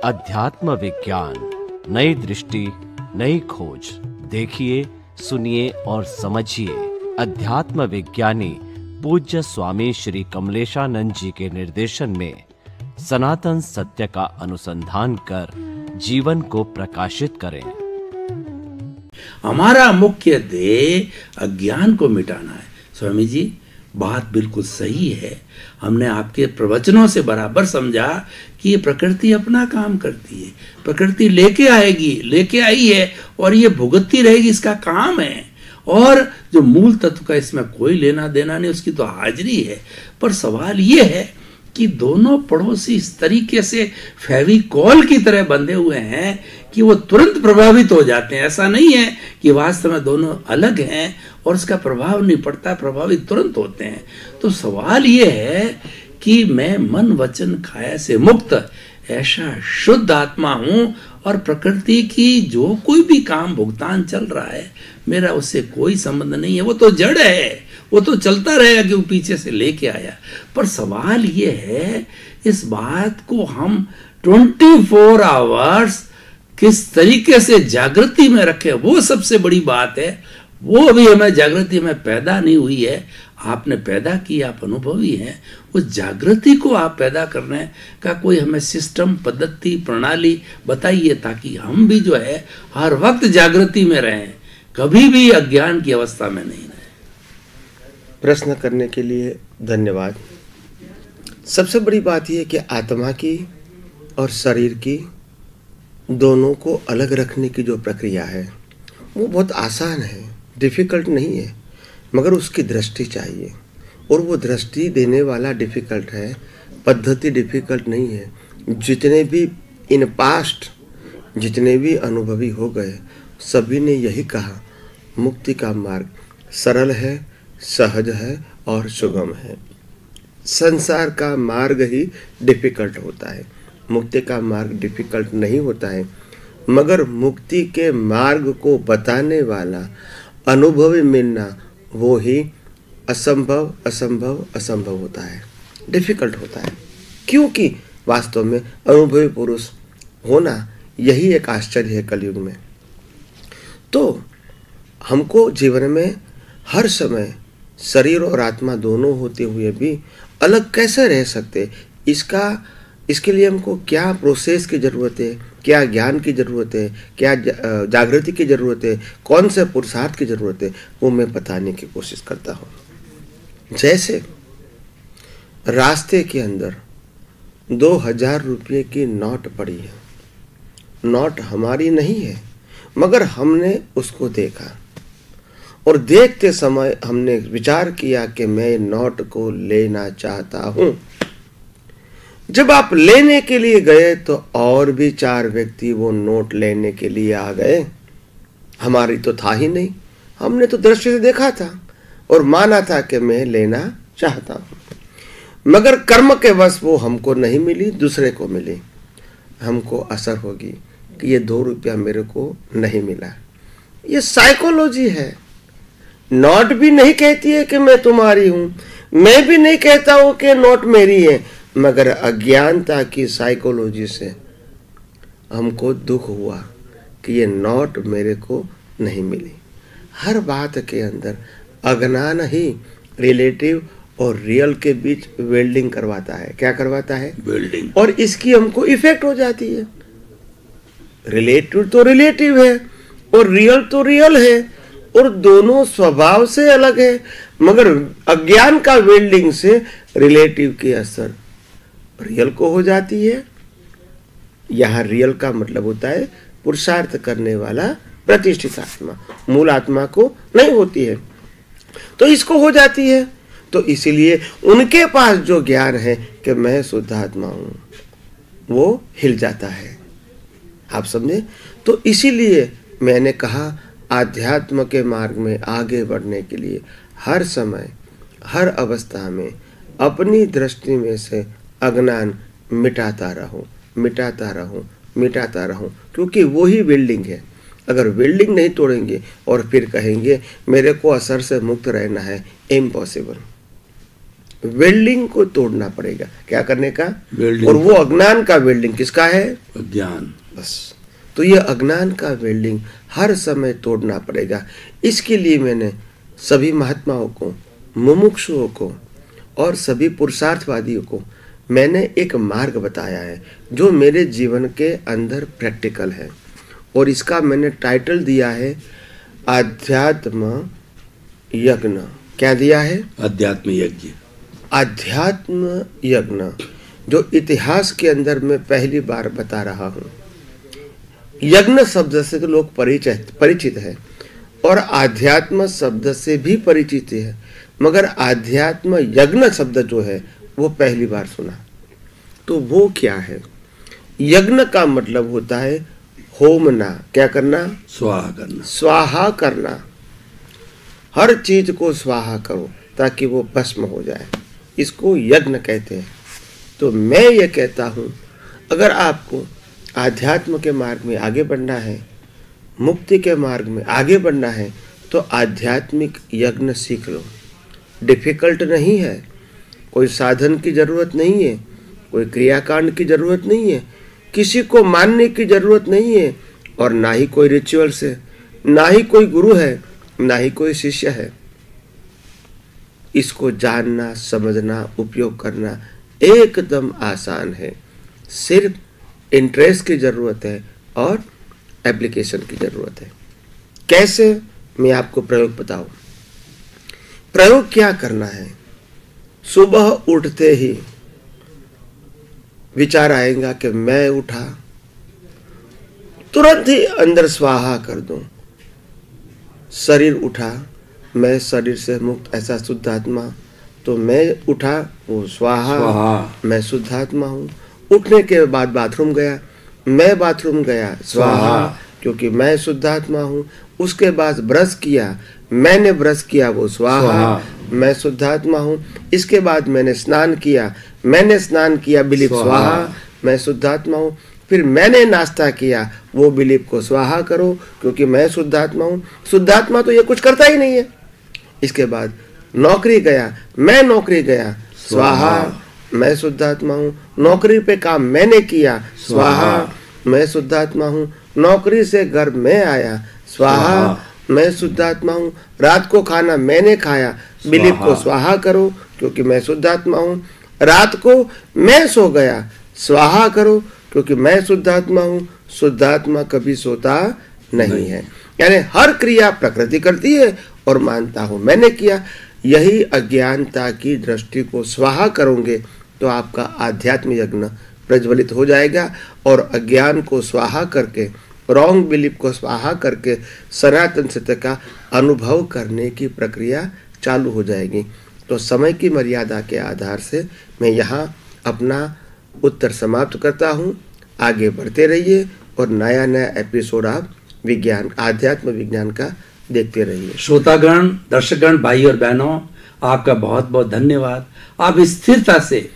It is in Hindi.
अध्यात्म विज्ञान, नई दृष्टि, नई खोज। देखिए, सुनिए और समझिए। अध्यात्म विज्ञानी पूज्य स्वामी श्री कमलेशानंद जी के निर्देशन में सनातन सत्य का अनुसंधान कर जीवन को प्रकाशित करें। हमारा मुख्य ध्येय अज्ञान को मिटाना है। स्वामी जी, बात बिल्कुल सही है। हमने आपके प्रवचनों से बराबर समझा कि ये प्रकृति अपना काम करती है, प्रकृति लेके आएगी, लेके आई है और ये भुगतती रहेगी, इसका काम है। और जो मूल तत्व का इसमें कोई लेना देना नहीं, उसकी तो हाजिरी है। पर सवाल ये है कि दोनों पड़ोसी इस तरीके से फेविकॉल की तरह बंधे हुए हैं कि वो तुरंत प्रभावित हो जाते हैं। ऐसा नहीं है कि वास्तव में दोनों अलग हैं और उसका प्रभाव नहीं पड़ता, प्रभावित तुरंत होते हैं। तो सवाल ये है कि मैं मन वचन काया से मुक्त ऐसा शुद्ध आत्मा हूं और प्रकृति की जो कोई भी काम भुगतान चल रहा है, मेरा उससे कोई संबंध नहीं है। वो तो जड़ है, वो तो चलता रहेगा कि वो पीछे से लेके आया। पर सवाल ये है, इस बात को हम 24 आवर्स किस तरीके से जागृति में रखें, वो सबसे बड़ी बात है। वो अभी हमें जागृति में पैदा नहीं हुई है। आपने पैदा की, आप अनुभवी हैं। उस जागृति को आप पैदा करने का कोई हमें सिस्टम, पद्धति, प्रणाली बताइए, ताकि हम भी जो है हर वक्त जागृति में रहें, कभी भी अज्ञान की अवस्था में नहीं रहें। प्रश्न करने के लिए धन्यवाद। सबसे बड़ी बात यह कि आत्मा की और शरीर की दोनों को अलग रखने की जो प्रक्रिया है वो बहुत आसान है, डिफ़िकल्ट नहीं है, मगर उसकी दृष्टि चाहिए। और वो दृष्टि देने वाला डिफ़िकल्ट है, पद्धति डिफ़िकल्ट नहीं है। जितने भी इन पास्ट जितने भी अनुभवी हो गए, सभी ने यही कहा, मुक्ति का मार्ग सरल है, सहज है और सुगम है। संसार का मार्ग ही डिफ़िकल्ट होता है, मुक्ति का मार्ग डिफ़िकल्ट नहीं होता है। मगर मुक्ति के मार्ग को बताने वाला अनुभवी मिलना वो ही असंभव असंभव असंभव होता है, डिफ़िकल्ट होता है। क्योंकि वास्तव में अनुभवी पुरुष होना यही एक आश्चर्य है कलयुग में। तो हमको जीवन में हर समय शरीर और आत्मा दोनों होते हुए भी अलग कैसे रह सकते, इसके लिए हमको क्या प्रोसेस की ज़रूरत है, क्या ज्ञान की ज़रूरत है, क्या जागृति की ज़रूरत है, कौन से पुरुषार्थ की ज़रूरत है, वो मैं बताने की कोशिश करता हूँ। जैसे रास्ते के अंदर 2000 रुपये की नोट पड़ी है। नोट हमारी नहीं है, मगर हमने उसको देखा और देखते समय हमने विचार किया कि मैं नोट को लेना चाहता हूँ। जब आप लेने के लिए गए तो और भी 4 व्यक्ति वो नोट लेने के लिए आ गए। हमारी तो था ही नहीं, हमने तो दृष्टि से देखा था और माना था कि मैं लेना चाहता हूँ। मगर कर्म के वश वो हमको नहीं मिली, दूसरे को मिली। हमको असर होगी कि ये 2 रुपया मेरे को नहीं मिला। ये साइकोलॉजी है। नोट भी नहीं कहती है कि मैं तुम्हारी हूँ, मैं भी नहीं कहता हूँ कि नोट मेरी है, मगर अज्ञानता की साइकोलॉजी से हमको दुख हुआ कि ये नोट मेरे को नहीं मिली। हर बात के अंदर अज्ञान ही रिलेटिव और रियल के बीच वेल्डिंग करवाता है। क्या करवाता है? वेल्डिंग। और इसकी हमको इफेक्ट हो जाती है। रिलेटिव तो रिलेटिव है और रियल तो रियल है और दोनों स्वभाव से अलग है, मगर अज्ञान का वेल्डिंग से रिलेटिव की असर रियल को हो जाती है। यहाँ रियल का मतलब होता है पुरुषार्थ करने वाला प्रतिष्ठित आत्मा, मूल आत्मा को नहीं होती है, तो इसको हो जाती है। तो इसीलिए उनके पास जो ज्ञान है कि मैं शुद्ध आत्मा हूँ, वो हिल जाता है। आप समझे? तो इसीलिए मैंने कहा, आध्यात्म के मार्ग में आगे बढ़ने के लिए हर समय हर अवस्था में अपनी दृष्टि में से अज्ञान मिटाता रहूं, मिटाता रहूं, मिटाता रहूं, क्योंकि वो ही बिल्डिंग है। अगर बिल्डिंग नहीं तोड़ेंगे और फिर कहेंगे मेरे को असर से मुक्त रहना है, इम्पॉसिबल। वेल्डिंग को तोड़ना पड़ेगा। क्या करने का? वेल्डिंग। और वो अज्ञान का वेल्डिंग किसका है? अज्ञान। बस। तो ये अज्ञान का वेल्डिंग हर समय तोड़ना पड़ेगा। इसके लिए मैंने सभी महात्माओं को, मुमुक्षुओं को और सभी पुरुषार्थवादियों को मैंने एक मार्ग बताया है जो मेरे जीवन के अंदर प्रैक्टिकल है, और इसका मैंने टाइटल दिया है आध्यात्म यज्ञ। क्या दिया है? अध्यात्म यज्ञ। आध्यात्म यज्ञ, जो इतिहास के अंदर मैं पहली बार बता रहा हूँ। यज्ञ शब्द से तो लोग परिचित है और आध्यात्म शब्द से भी परिचित है, मगर आध्यात्म यज्ञ शब्द जो है वो पहली बार सुना। तो वो क्या है? यज्ञ का मतलब होता है होमना। क्या करना? स्वाहा करना। स्वाहा करना। हर चीज को स्वाहा करो ताकि वो भस्म हो जाए, इसको यज्ञ कहते हैं। तो मैं ये कहता हूँ, अगर आपको आध्यात्म के मार्ग में आगे बढ़ना है, मुक्ति के मार्ग में आगे बढ़ना है, तो आध्यात्मिक यज्ञ सीख लो। डिफिकल्ट नहीं है, कोई साधन की जरूरत नहीं है, कोई क्रियाकांड की जरूरत नहीं है, किसी को मानने की जरूरत नहीं है, और ना ही कोई रिचुअल्स है, ना ही कोई गुरु है, ना ही कोई शिष्य है। इसको जानना, समझना, उपयोग करना एकदम आसान है। सिर्फ इंटरेस्ट की जरूरत है और एप्लीकेशन की जरूरत है। कैसे? मैं आपको प्रयोग बताऊं। प्रयोग क्या करना है? सुबह उठते ही विचार आएगा कि मैं उठा, तुरंत ही अंदर स्वाहा कर दूं। शरीर उठा, मैं शरीर से मुक्त ऐसा शुद्धात्मा, तो मैं उठा वो स्वाहा, मैं शुद्धात्मा हूँ। उठने के बाद बाथरूम गया, मैं बाथरूम गया स्वाहा, क्योंकि मैं शुद्धात्मा हूँ। उसके बाद ब्रश किया, मैंने ब्रश किया वो स्वाहा, मैं शुद्धात्मा हूँ। इसके बाद मैंने स्नान किया, मैंने स्नान किया बिलीप स्वाहा, मैं शुद्धात्मा हूँ। फिर मैंने नाश्ता किया, वो बिलीप को स्वाहा करो क्योंकि मैं शुद्धात्मा हूँ। शुद्धात्मा तो ये कुछ करता ही नहीं है। इसके बाद नौकरी गया, मैं नौकरी गया स्वाहा, मैं शुद्धात्मा हूँ। नौकरी पे काम मैंने किया स्वाहा, मैं शुद्धात्मा हूँ। नौकरी से घर में आया स्वाहा, मैं शुद्धात्मा हूँ। रात को खाना मैंने खाया, बिलीप को स्वाहा करो क्योंकि मैं शुद्धात्मा हूँ। रात को मैं सो गया, स्वाहा करो क्योंकि मैं शुद्धात्मा हूँ। शुद्धात्मा कभी सोता नहीं है। यानी हर क्रिया प्रकृति करती है और मानता हूँ मैंने किया। यही अज्ञानता की दृष्टि को स्वाहा करोगे तो आपका आध्यात्म यज्ञ प्रज्वलित हो जाएगा, और अज्ञान को स्वाहा करके, रॉन्ग बिलीफ को स्वाहा करके सनातन सत्य का अनुभव करने की प्रक्रिया चालू हो जाएगी। तो समय की मर्यादा के आधार से मैं यहाँ अपना उत्तर समाप्त करता हूँ। आगे बढ़ते रहिए और नया नया एपिसोड आप विज्ञान, आध्यात्म विज्ञान का देखते रहिए। श्रोतागण, दर्शकगण, भाई और बहनों, आपका बहुत बहुत धन्यवाद। आप स्थिरता से